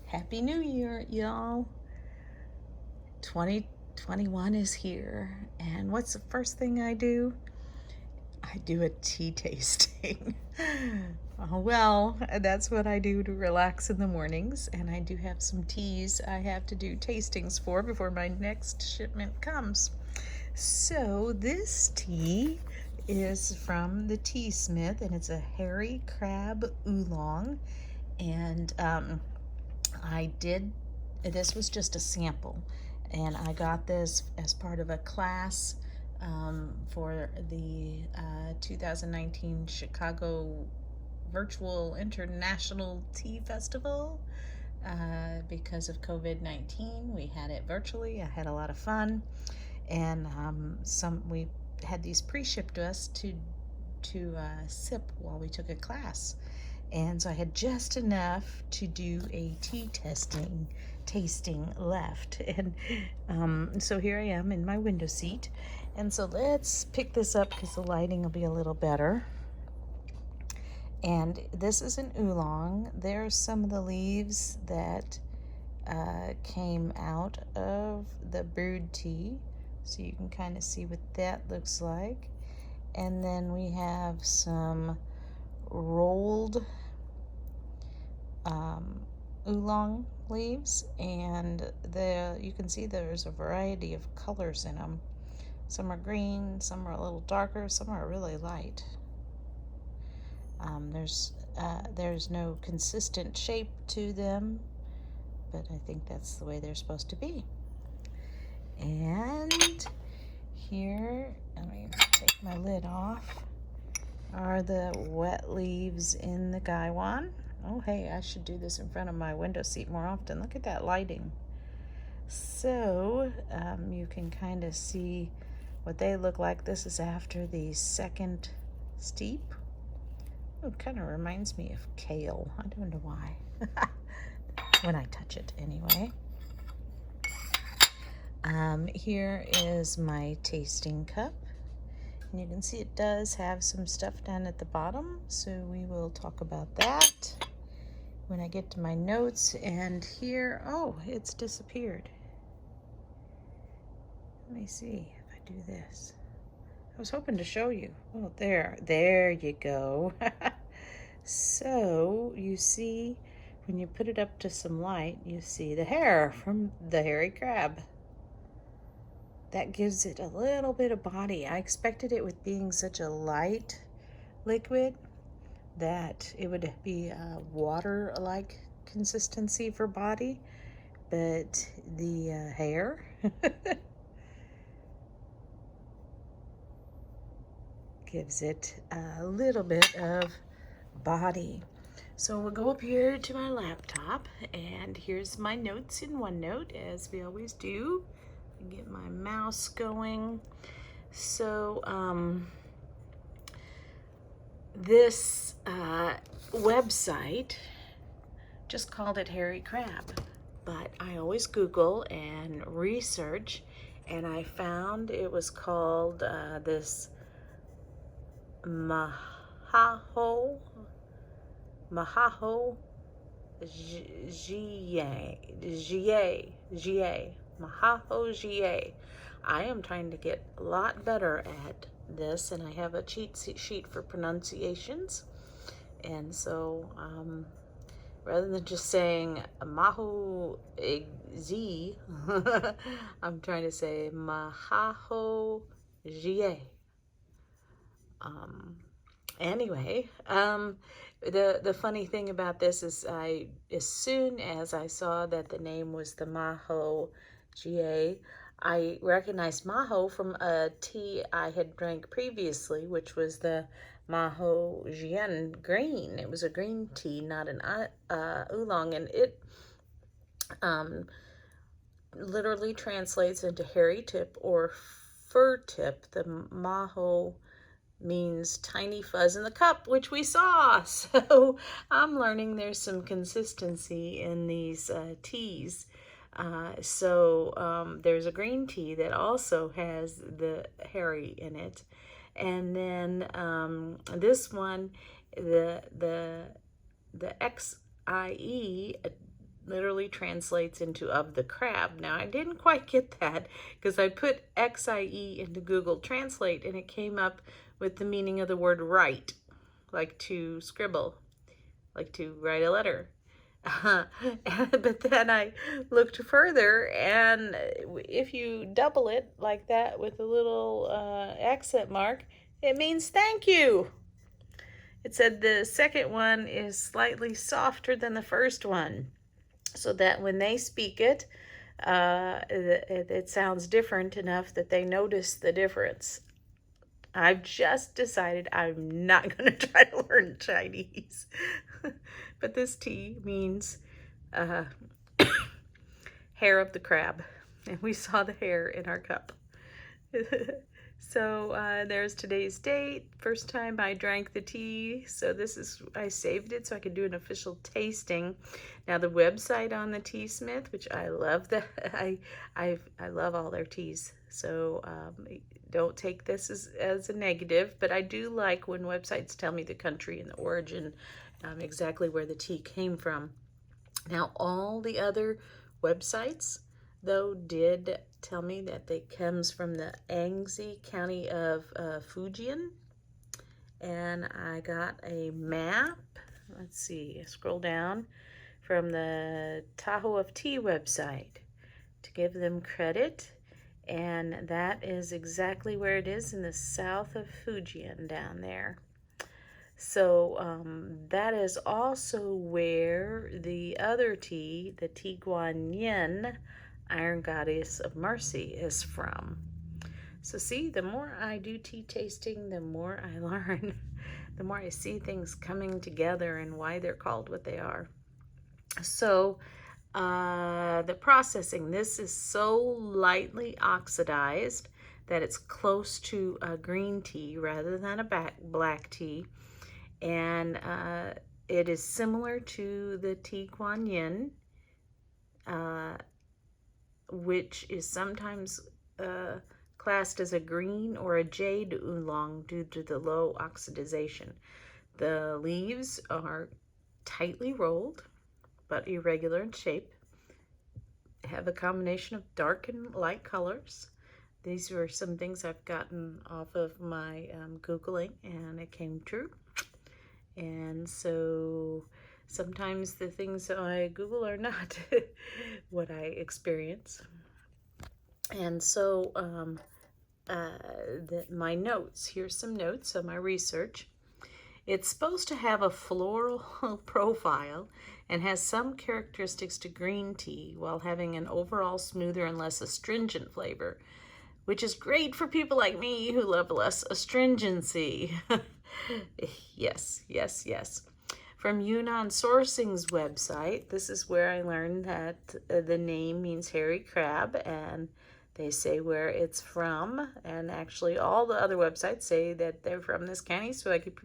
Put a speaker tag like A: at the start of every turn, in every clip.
A: Happy New Year, y'all. 2021 is here. And what's the first thing I do? I do a tea tasting. Well, that's what I do to relax in the mornings. And I do have some teas I have to do tastings for before my next shipment comes. So, this tea is from the Tea Smith, and it's a hairy crab oolong. And this was just a sample, and I got this as part of a class for the 2019 Chicago Virtual International Tea Festival. Because of COVID-19, we had it virtually. I had a lot of fun, and we had these pre-shipped to us to sip while we took a class. And so I had just enough to do a tea tasting left. And so here I am in my window seat. And so let's pick this up because the lighting will be a little better. And this is an oolong. There's some of the leaves that came out of the brewed tea. So you can kind of see what that looks like. And then we have some rolled oolong leaves, and you can see there's a variety of colors in them. Some are green, some are a little darker, some are really light. There's no consistent shape to them, but I think that's the way they're supposed to be. And here, let me take my lid off, are the wet leaves in the gaiwan. Oh, hey, I should do this in front of my window seat more often. Look at that lighting. So you can kind of see what they look like. This is after the second steep. Oh, it kind of reminds me of kale. I don't know why. When I touch it, anyway. Here is my tasting cup. And you can see it does have some stuff down at the bottom, so we will talk about that when I get to my notes. And here, oh, it's disappeared. Let me see if I do this. I was hoping to show you. Oh, there you go. So you see, when you put it up to some light, you see the hair from the hairy crab. That gives it a little bit of body. I expected it with being such a light liquid that it would be a water-like consistency for body, but the hair gives it a little bit of body. So we'll go up here to my laptop, and here's my notes in OneNote, as we always do. Get my mouse going. So this website just called it hairy crab, but I always Google and research, and I found it was called this Mao Xie. Mao Xie. I am trying to get a lot better at this, and I have a cheat sheet for pronunciations. And so rather than just saying Mao Xie, I'm trying to say Mao Xie. Anyway, the funny thing about this is as soon as I saw that the name was the Mao Xie, I recognized Mao from a tea I had drank previously, which was the Mao Xie green. It was a green tea, not an oolong, and it literally translates into hairy tip or fur tip. The Mao means tiny fuzz in the cup, which we saw. So I'm learning there's some consistency in these teas. There's a green tea that also has the hairy in it. And then this one, the XIE literally translates into of the crab. Now, I didn't quite get that because I put XIE into Google Translate and it came up with the meaning of the word write, like to scribble, like to write a letter. But then I looked further, and if you double it like that with a little accent mark, it means thank you. It said the second one is slightly softer than the first one, so that when they speak it, it sounds different enough that they notice the difference. I've just decided I'm not going to try to learn Chinese. But this tea means uh, hair of the crab. And we saw the hair in our cup. So there's today's date. First time I drank the tea. So I saved it so I could do an official tasting. Now the website on the Teasmith, which I love, I love all their teas. So don't take this as a negative, but I do like when websites tell me the country and the origin, exactly where the tea came from. Now all the other websites, though, did tell me that they comes from the Anxi County of Fujian. And I got a map. Let's see, scroll down from the Tahoe of Tea website to give them credit. And that is exactly where it is, in the south of Fujian down there. So that is also where the other tea, the Tea Guan Yin, Iron Goddess of Mercy, is from. So see, the more I do tea tasting, the more I learn, the more I see things coming together and why they're called what they are. So the processing, this is so lightly oxidized that it's close to a green tea rather than a black tea. And it is similar to the Tea Guan Yin, which is sometimes classed as a green or a jade oolong due to the low oxidization. The leaves are tightly rolled but irregular in shape, have a combination of dark and light colors. These were some things I've gotten off of my Googling, and it came true. And so sometimes the things I Google are not what I experience. And so my notes, here's some notes of my research. It's supposed to have a floral profile and has some characteristics to green tea while having an overall smoother and less astringent flavor, which is great for people like me who love less astringency. Yes, yes, yes. From Yunnan Sourcing's website, this is where I learned that the name means hairy crab, and they say where it's from, and actually all the other websites say that they're from this county, so I could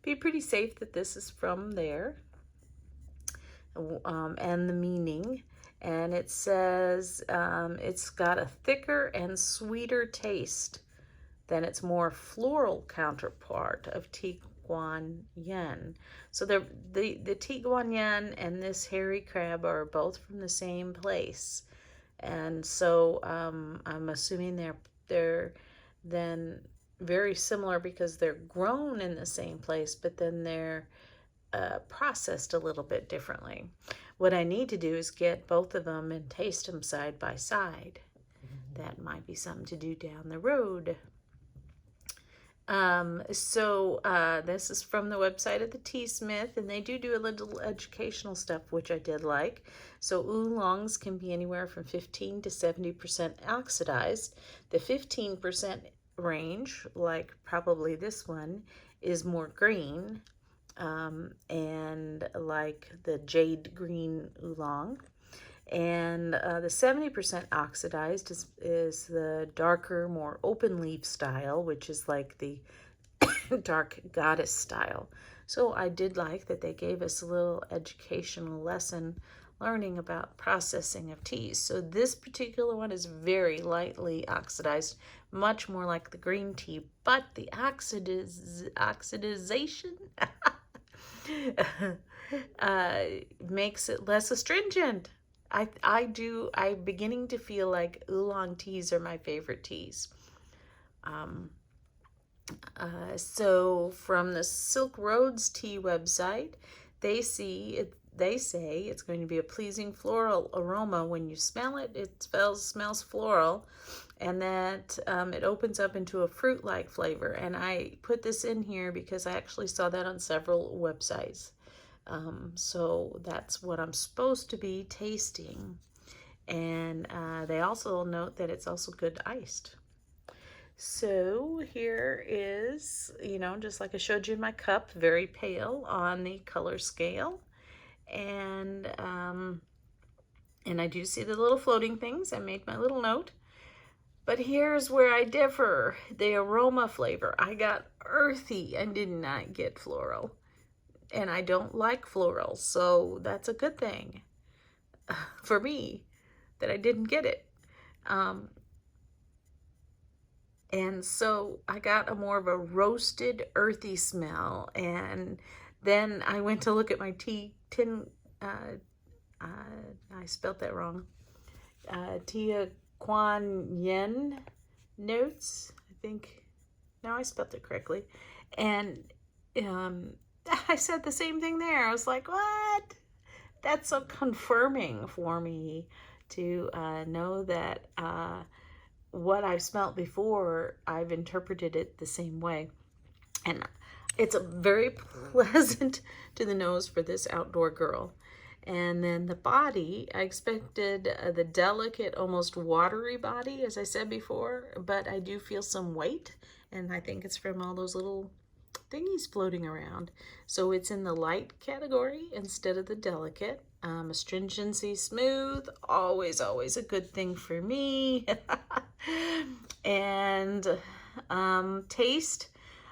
A: be pretty safe that this is from there. And the meaning, and it says it's got a thicker and sweeter taste than its more floral counterpart of Tea Guan Yin. So the Tea Guan Yin and this hairy crab are both from the same place, and so I'm assuming they're then very similar because they're grown in the same place, but then they're processed a little bit differently. What I need to do is get both of them and taste them side by side. That might be something to do down the road. This is from the website of the Teasmith, and they do a little educational stuff, which I did like. So oolongs can be anywhere from 15 to 70% oxidized. The 15% range, like probably this one, is more green, and like the jade green oolong. And the 70% oxidized is the darker, more open leaf style, which is like the dark goddess style. So I did like that they gave us a little educational lesson learning about processing of teas. So this particular one is very lightly oxidized, much more like the green tea, but the oxidization makes it less astringent. I'm beginning to feel like oolong teas are my favorite teas. Um, so from the Silk Roads tea website, they say it's going to be a pleasing floral aroma. When you smell it, it smells floral, and that it opens up into a fruit-like flavor. And I put this in here because I actually saw that on several websites. So that's what I'm supposed to be tasting. And they also note that it's also good iced. So here is, just like I showed you in my cup, very pale on the color scale. And I do see the little floating things. I made my little note. But here's where I differ. The aroma flavor. I got earthy and did not get floral. And I don't like floral, so that's a good thing for me that I didn't get it. And so I got a more of a roasted, earthy smell. And then I went to look at my tea tin. I spelt that wrong. Tia Kuan Yen notes. I think. No, I spelt it correctly. And I said the same thing there. I was like, what? That's so confirming for me to know that what I've smelt before, I've interpreted it the same way. And it's a very pleasant to the nose for this outdoor girl. And then the body, I expected the delicate, almost watery body, as I said before, but I do feel some weight, and I think it's from all those little thingies floating around. So it's in the light category instead of the delicate. Astringency, smooth, always a good thing for me. And taste,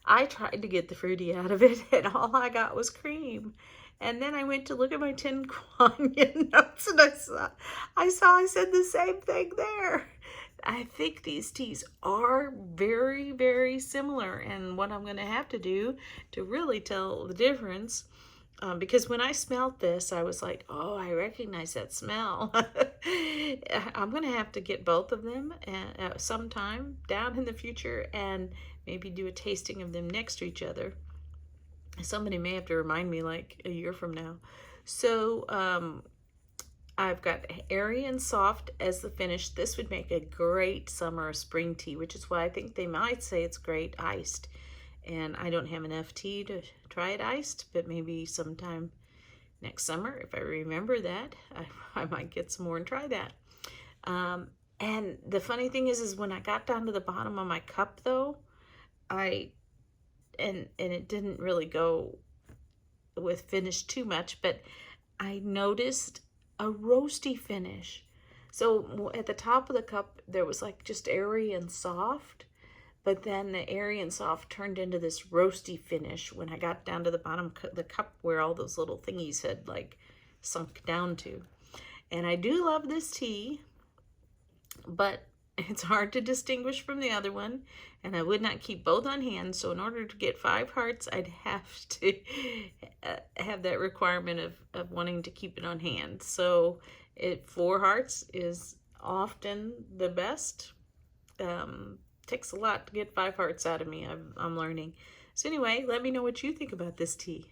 A: I tried to get the fruity out of it, and all I got was cream. And then I went to look at my tin Kuan notes, and I said the same thing there. I think these teas are very, very similar, and what I'm going to have to do to really tell the difference, because when I smelled this, I was like, oh, I recognize that smell. I'm going to have to get both of them sometime down in the future and maybe do a tasting of them next to each other. Somebody may have to remind me like a year from now. So I've got airy and soft as the finish. This would make a great summer or spring tea, which is why I think they might say it's great iced. And I don't have enough tea to try it iced, but maybe sometime next summer, if I remember that, I might get some more and try that. And the funny thing is when I got down to the bottom of my cup, though, and it didn't really go with finish too much, but I noticed a roasty finish. So at the top of the cup, there was like just airy and soft, but then the airy and soft turned into this roasty finish when I got down to the bottom of the cup where all those little thingies had like sunk down to. And I do love this tea, but it's hard to distinguish from the other one, and I would not keep both on hand. So in order to get 5 hearts, I'd have to have that requirement of wanting to keep it on hand. So 4 hearts is often the best. Takes a lot to get 5 hearts out of me, I'm learning. So anyway, let me know what you think about this tea.